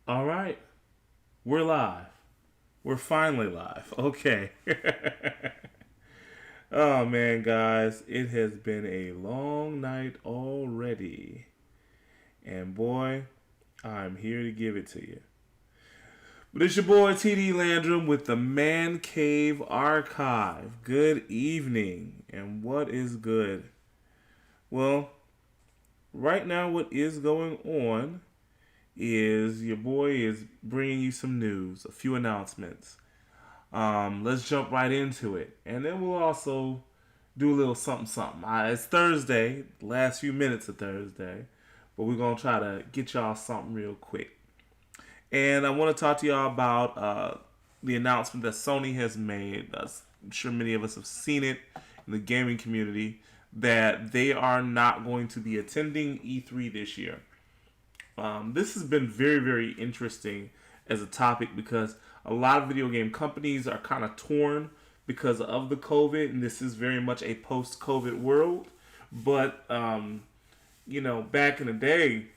All right, we're live. We're finally live. Okay. Oh man, guys, it has been a long night already. And boy, I'm here to give it to you. But it's your boy TD Landrum with the Man Cave Archive. Good evening. And what is good? Well, right now, what is going on is your boy is bringing you some news, a few announcements. Let's jump right into it, and then we'll also do a little something something. It's Thursday, last few minutes of Thursday, but we're gonna try to get y'all something real quick. And I want to talk to y'all about the announcement that Sony has made. I'm sure many of us have seen it in the gaming community that they are not going to be attending E3 this year. This has been very, very interesting as a topic because a lot of video game companies are kind of torn because of the COVID, and this is very much a post-COVID world. But back in the day,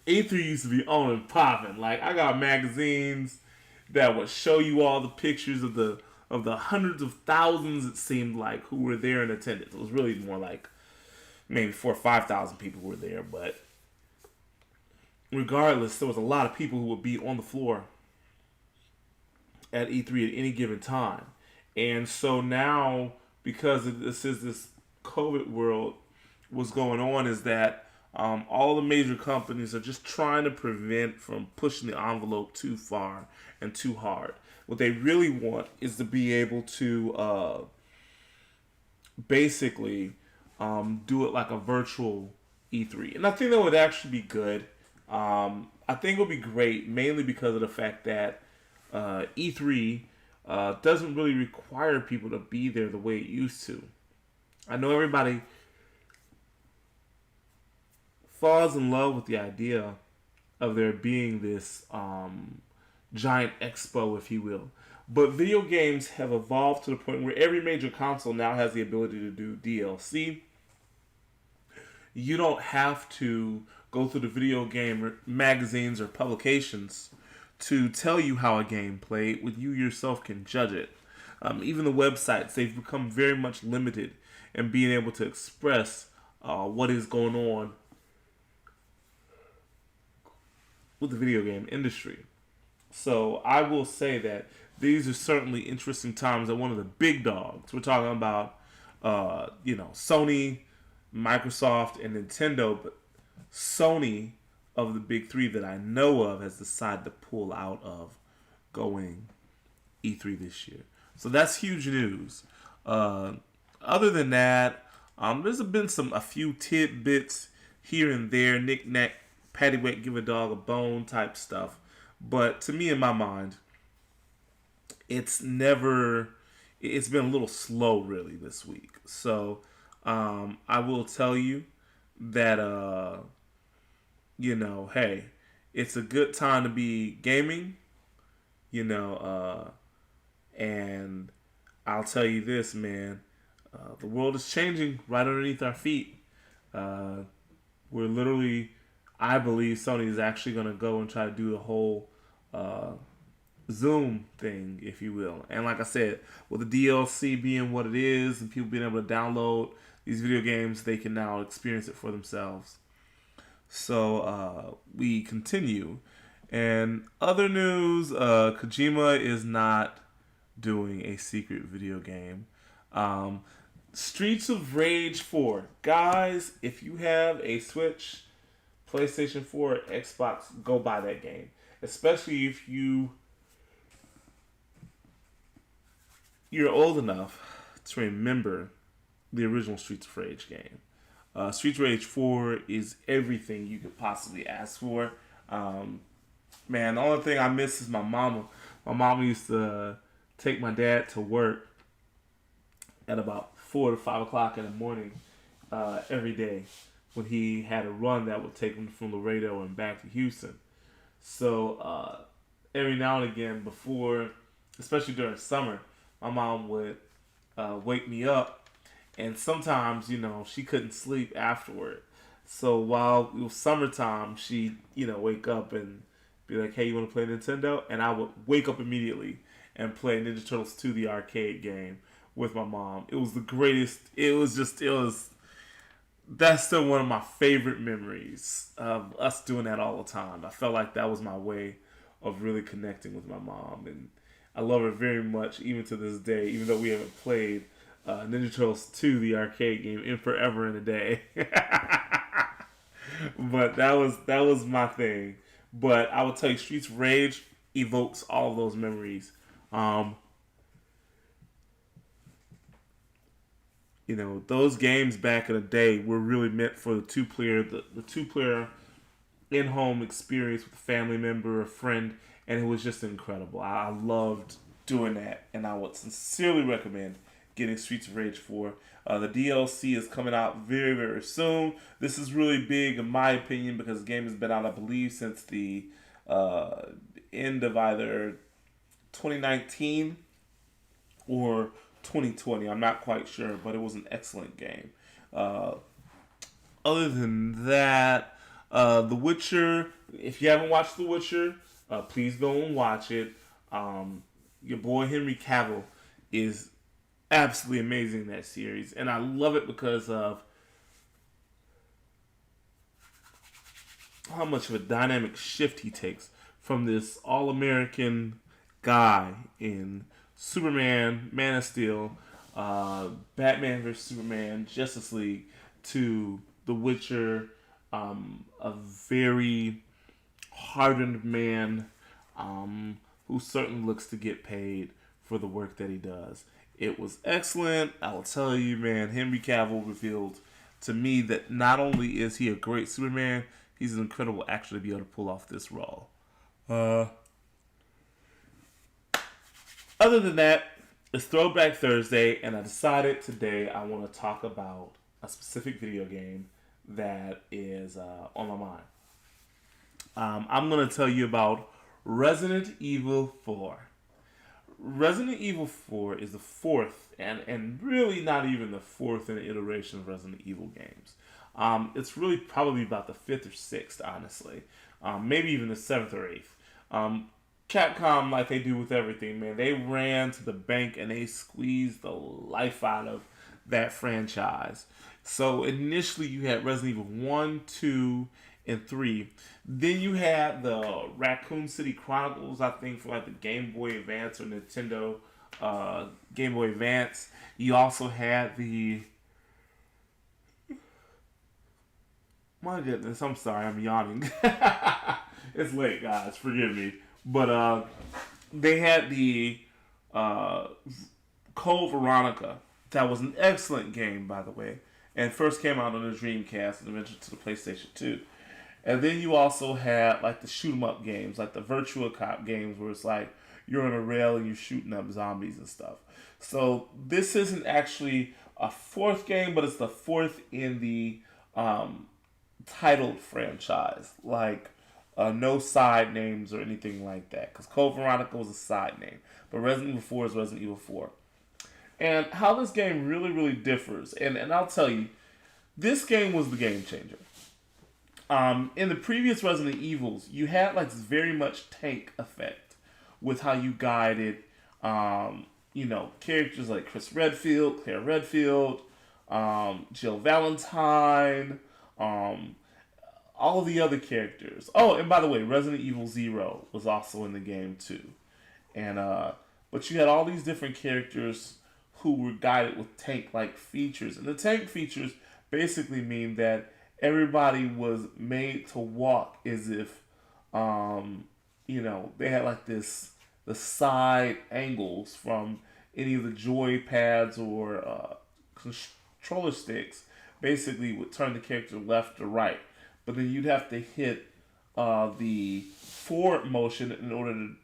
E3 used to be on and popping. Like I got magazines that would show you all the pictures of the hundreds of thousands it seemed like who were there in attendance. It was really more like maybe 4,000 or 5,000 people were there, but regardless, there was a lot of people who would be on the floor at E3 at any given time. And so now, because this COVID world, what's going on is that all the major companies are just trying to prevent from pushing the envelope too far and too hard. What they really want is to be able to basically do it like a virtual E3. And I think that would actually be good. I think it would be great, mainly because of the fact that E3 doesn't really require people to be there the way it used to. I know everybody falls in love with the idea of there being this giant expo, if you will. But video games have evolved to the point where every major console now has the ability to do DLC. You don't have to go through the video game magazines or publications to tell you how a game played when you yourself can judge it. Even the websites, they've become very much limited in being able to express what is going on with the video game industry. So I will say that these are certainly interesting times that one of the big dogs, we're talking about Sony, Microsoft, and Nintendo, but Sony of the big three that I know of has decided to pull out of going E3 this year. So that's huge news. Other than that, there's been a few tidbits here and there, knick-knack, paddywhack, give a dog a bone type stuff. But to me, in my mind, it's been a little slow really this week. So I will tell you that hey, it's a good time to be gaming, and I'll tell you this, man, the world is changing right underneath our feet. We're literally, I believe Sony is actually going to go and try to do the whole Zoom thing, if you will. And like I said, with the DLC being what it is and people being able to download these video games, they can now experience it for themselves. So we continue. And other news, Kojima is not doing a secret video game. Streets of Rage 4. Guys, if you have a Switch, PlayStation 4, or Xbox, go buy that game. Especially if you're old enough to remember the original Streets of Rage game. Streets of Rage 4 is everything you could possibly ask for. Man, the only thing I miss is my mama. My mama used to take my dad to work at about 4 to 5 o'clock in the morning every day when he had a run that would take him from Laredo and back to Houston. So every now and again before, especially during summer, my mom would wake me up. And sometimes, she couldn't sleep afterward. So while it was summertime, she'd, wake up and be like, "Hey, you want to play Nintendo?" And I would wake up immediately and play Ninja Turtles 2, the arcade game, with my mom. It was the greatest. It was. That's still one of my favorite memories of us doing that all the time. I felt like that was my way of really connecting with my mom, and I love her very much, even to this day. Even though we haven't played Ninja Turtles 2, the arcade game, in forever and a day. But that was my thing. But I will tell you, Streets of Rage evokes all of those memories. Um, those games back in the day were really meant for the two player in home experience with a family member, a friend, and it was just incredible. I loved doing that, and I would sincerely recommend getting Streets of Rage 4. The DLC is coming out very, very soon. This is really big, in my opinion, because the game has been out, I believe, since the uh, end of either 2019 or 2020. I'm not quite sure, but it was an excellent game. Uh, Other than that, The Witcher. If you haven't watched The Witcher, please go and watch it. Your boy Henry Cavill is absolutely amazing in that series, and I love it because of how much of a dynamic shift he takes from this all-American guy in Superman, Man of Steel, Batman vs Superman, Justice League, to The Witcher, a very hardened man who certainly looks to get paid for the work that he does. It was excellent. I will tell you, man, Henry Cavill revealed to me that not only is he a great Superman, he's an incredible actor to be able to pull off this role. Other than that, it's Throwback Thursday, and I decided today I want to talk about a specific video game that is on my mind. I'm going to tell you about Resident Evil 4. Resident Evil 4 is the fourth, and really not even the fourth in the iteration of Resident Evil games. It's really probably about the fifth or sixth, honestly. Maybe even the seventh or eighth. Capcom, like they do with everything, man, they ran to the bank and they squeezed the life out of that franchise. So initially you had Resident Evil 1, 2, and 3. Then you had the Raccoon City Chronicles, I think, for like the Game Boy Advance or Nintendo Game Boy Advance. You also had the... My goodness, I'm sorry, I'm yawning. It's late, guys, forgive me. But they had the Code Veronica. That was an excellent game, by the way. And first came out on the Dreamcast and eventually to the PlayStation 2. And then you also had like the shoot 'em up games, like the Virtua Cop games where it's like you're on a rail and you're shooting up zombies and stuff. So this isn't actually a fourth game, but it's the fourth in the titled franchise. Like no side names or anything like that. Because Code Veronica was a side name. But Resident Evil 4 is Resident Evil 4. And how this game really, really differs. And I'll tell you, this game was the game changer. In the previous Resident Evils, you had like this very much tank effect with how you guided, characters like Chris Redfield, Claire Redfield, Jill Valentine, all the other characters. Oh, and by the way, Resident Evil 0 was also in the game too. And but you had all these different characters who were guided with tank-like features. And the tank features basically mean that everybody was made to walk as if, they had like the side angles from any of the joy pads or controller sticks basically would turn the character left or right. But then you'd have to hit the forward motion in order to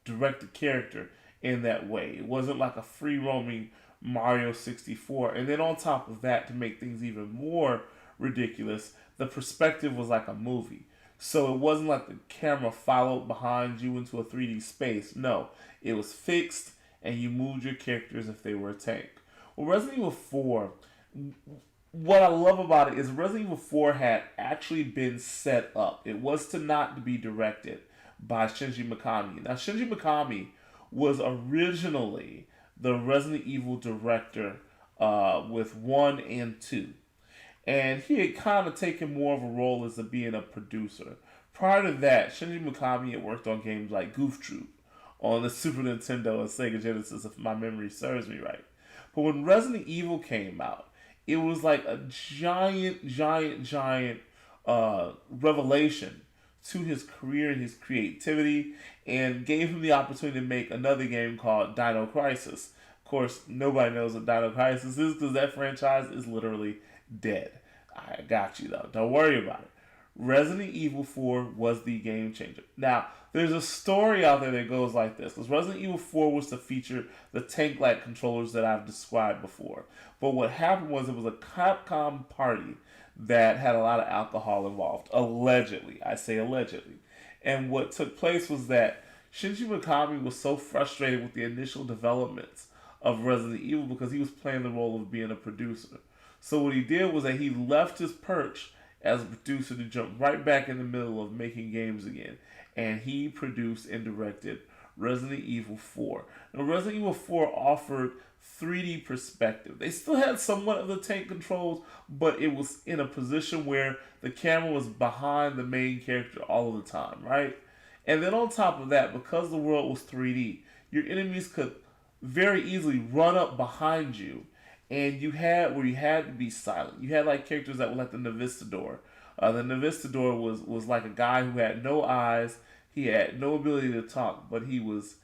direct the character in that way. It wasn't like a free roaming Mario 64. And then on top of that, to make things even more ridiculous, the perspective was like a movie. So it wasn't like the camera followed behind you into a 3D space. No, it was fixed and you moved your characters if they were a tank. Well, Resident Evil 4, what I love about it is Resident Evil 4 had actually been set up. It was to not be directed, by Shinji Mikami. Now, Shinji Mikami was originally the Resident Evil director with 1 and 2. And he had kind of taken more of a role as being a producer. Prior to that, Shinji Mikami had worked on games like Goof Troop on the Super Nintendo and Sega Genesis, if my memory serves me right. But when Resident Evil came out, it was like a giant revelation to his career and his creativity, and gave him the opportunity to make another game called Dino Crisis. Of course, nobody knows what Dino Crisis is because that franchise is literally dead. I got you though. Don't worry about it. Resident Evil 4 was the game changer. Now, there's a story out there that goes like this, because Resident Evil 4 was to feature the tank-like controllers that I've described before. But what happened was it was a Capcom party that had a lot of alcohol involved. Allegedly. I say allegedly. And what took place was that Shinji Mikami was so frustrated with the initial developments of Resident Evil because he was playing the role of being a producer. So what he did was that he left his perch as a producer to jump right back in the middle of making games again. And he produced and directed Resident Evil 4. Now, Resident Evil 4 offered 3D perspective. They still had somewhat of the tank controls, but it was in a position where the camera was behind the main character all of the time, right? And then on top of that, because the world was 3D, your enemies could very easily run up behind you, and you had to be silent. You had like characters that were like the Navistador. The Navistador was like a guy who had no eyes. He had no ability to talk, but he was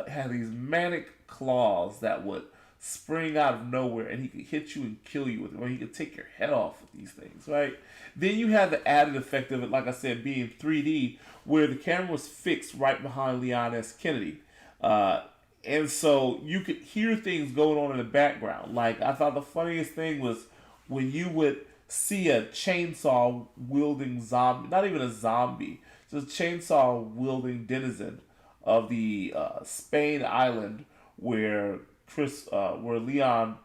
had these manic claws that would spring out of nowhere, and he could hit you and kill you with it, or he could take your head off with these things, right? Then you had the added effect of it, like I said, being 3D, where the camera was fixed right behind Leon S. Kennedy. And so you could hear things going on in the background. Like, I thought the funniest thing was when you would see a chainsaw wielding zombie, not even a zombie, just a chainsaw wielding denizen of the Spain island where Leon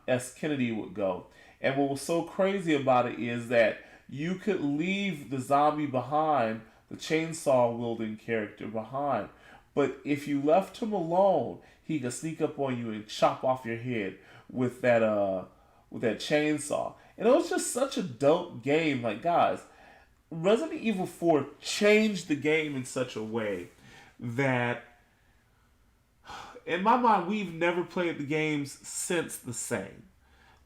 S. Kennedy would go. And what was so crazy about it is that you could leave the zombie behind, the chainsaw wielding character behind. But if you left him alone, he could sneak up on you and chop off your head with that chainsaw. And it was just such a dope game. Like, guys, Resident Evil 4 changed the game in such a way that, in my mind, we've never played the games since the same.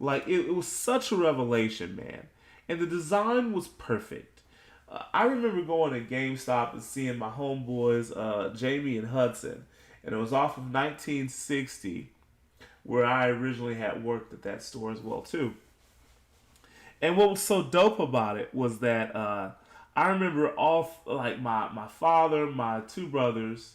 Like, it was such a revelation, man. And the design was perfect. I remember going to GameStop and seeing my homeboys, Jamie and Hudson. And it was off of 1960, where I originally had worked at that store as well, too. And what was so dope about it was that I remember my father, my two brothers,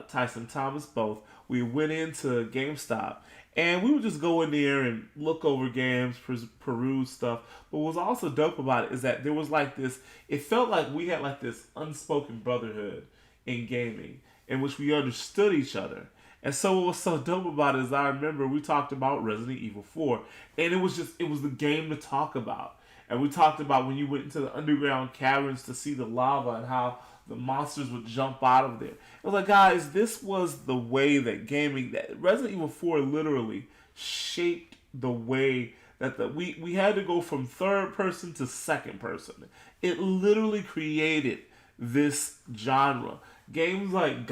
Tyson Thomas both, we went into GameStop and we would just go in there and look over games, peruse stuff. But what was also dope about it is that there was like this, it felt like we had like this unspoken brotherhood in gaming in which we understood each other. And so what was so dope about it is I remember we talked about Resident Evil 4, and it was the game to talk about. And we talked about when you went into the underground caverns to see the lava and how the monsters would jump out of there. It was like, guys, this was the way that Resident Evil 4 literally shaped the way that we had to go from third person to second person. It literally created this genre. Games like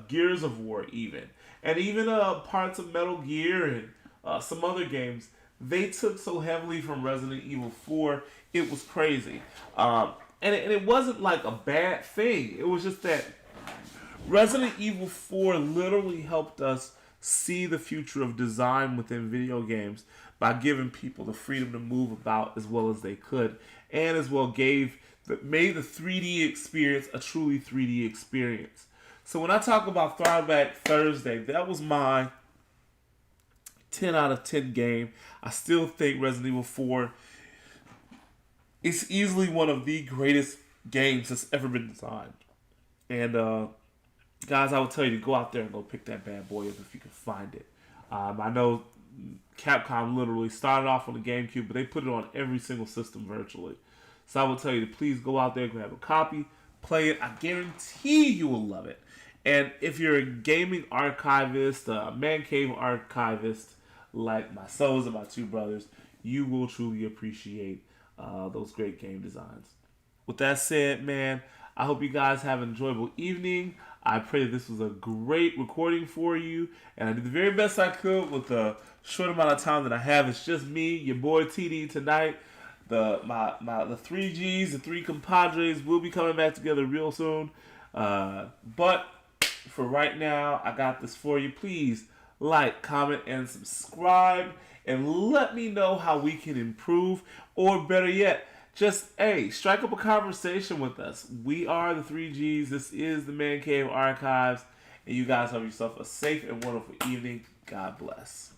Gears of War and even parts of Metal Gear and some other games, they took so heavily from Resident Evil 4, it was crazy. And it wasn't like a bad thing. It was just that Resident Evil 4 literally helped us see the future of design within video games by giving people the freedom to move about as well as they could, and as well made the 3D experience a truly 3D experience. So when I talk about Throwback Thursday, that was my 10 out of 10 game. I still think Resident Evil 4 is easily one of the greatest games that's ever been designed. And guys, I will tell you to go out there and go pick that bad boy up if you can find it. I know Capcom literally started off on the GameCube, but they put it on every single system virtually. So I will tell you to please go out there, grab a copy, play it. I guarantee you will love it. And if you're a gaming archivist, a man cave archivist like myself and my two brothers, you will truly appreciate those great game designs. With that said, man, I hope you guys have an enjoyable evening. I pray that this was a great recording for you, and I did the very best I could with the short amount of time that I have. It's just me, your boy TD tonight. The three G's, the three compadres will be coming back together real soon. But for right now, I got this for you. Please like, comment, and subscribe, and let me know how we can improve, or better yet, just, hey, strike up a conversation with us. We are the 3Gs. This is the Man Cave Archives. And you guys have yourself a safe and wonderful evening. God bless.